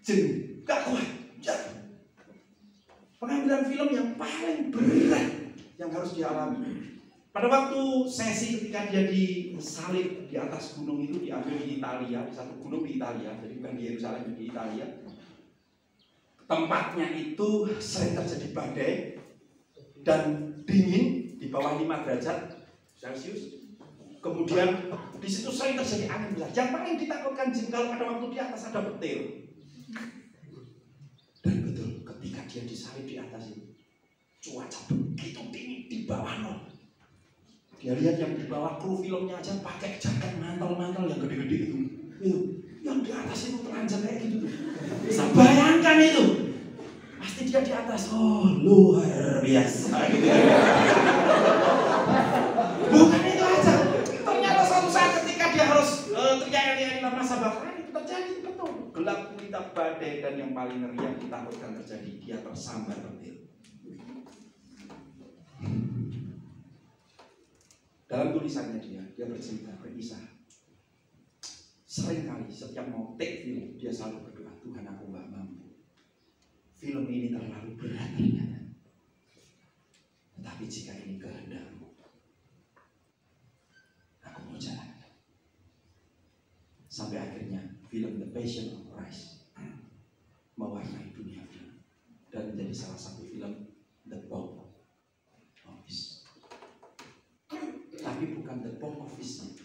A: Jadi gak kuat. Pengambilan film yang paling berat yang harus dialami. Pada waktu sesi ketika dia disalib di atas gunung itu, diambil di Italia, di satu gunung di Italia, jadi bukan di Yerusalem, di Italia. Tempatnya itu sering terjadi badai dan dingin di bawah 5 derajat Celcius. Kemudian di situ sering terjadi angin besar. Yang paling ditakutkan jin kalau pada waktu di atas ada petir. Dan betul ketika dia disalib di atas itu, cuaca begitu dingin di bawah nol. Dia lihat yang di bawah kru filmnya aja pakai jaket mantel-mantel yang gede-gede itu. Yang di atas itu telanjang kayak gitu tuh. Bisa bayangkan itu. Pasti dia di atas. Oh, luar biasa gitu. Bukan itu aja. Ternyata suatu saat ketika dia harus teriak-teriak dalam masa bakaran itu terjadi betul. Gelap gulita badai dan yang paling ngeri yang ditakutkan terjadi, dia tersambar petir. Dalam tulisannya dia bercerita, berkisah. Seringkali setiap mau take film, dia selalu berdoa, Tuhan aku gak mampu. Film ini terlalu berat ternyata. Tetapi jika ini kehendak-Mu, aku mau jalan. Sampai akhirnya film The Passion of Christ mewarnai dunia film dan menjadi salah satu film The Box Office. Tapi bukan the box office-nya,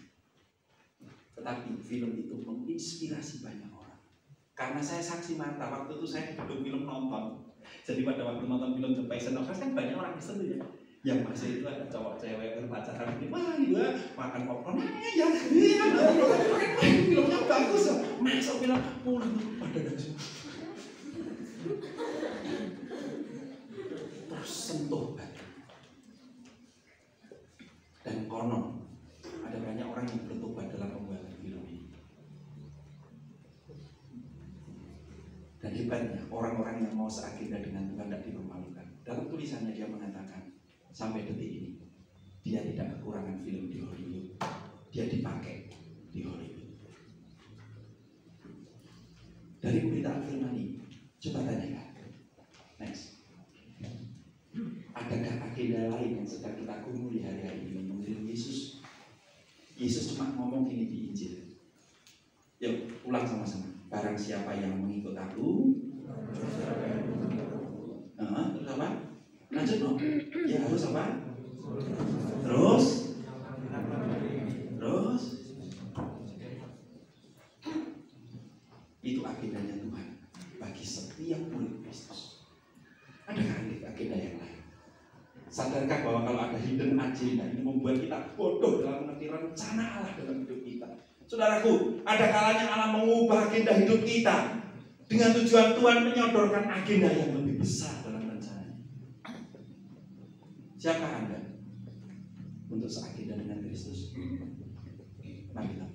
A: tetapi film itu menginspirasi banyak orang. Karena saya saksi mata, waktu itu saya duduk film nonton. Jadi pada waktu nonton film The Passion of Christ kan banyak orang Kristen ya. Yang masih itu ada cowok cewek berpacaran ini, wah iya makan popcorn, ya filmnya bagus ya. Masuk film pada nangis. Tersentuh banget. Dan konon ada banyak orang yang bertobat dalam pembuatan film ini. Dan hebatnya orang-orang yang mau seagenda dengan Tuhan tidak dipermalukan. Dalam tulisannya dia mengatakan sampai detik ini dia tidak kekurangan film di Hollywood. Dia dipakai di Hollywood. Dari pemberitaan firman ini, coba tanyakan. Next. Adakah agenda lain yang sedang kita gumuli hari-hari ini mengirim Yesus? Yesus cuma ngomong ini di Injil. Yuk, ulang sama-sama. Barang siapa yang mengikut aku, terus apa? Lanjut dong. Ya harus apa? Terus itu agendanya Tuhan bagi setiap murid Kristus. Adakah agenda yang lain? Sadarkah bahwa kalau ada hidden agenda ini membuat kita bodoh dalam mengerti rencana Allah dalam hidup kita? Saudaraku, ada kalanya Allah mengubah agenda hidup kita dengan tujuan Tuhan menyodorkan agenda yang lebih besar dalam rencananya. Siapakah Anda untuk seagenda dengan Kristus? Mari kita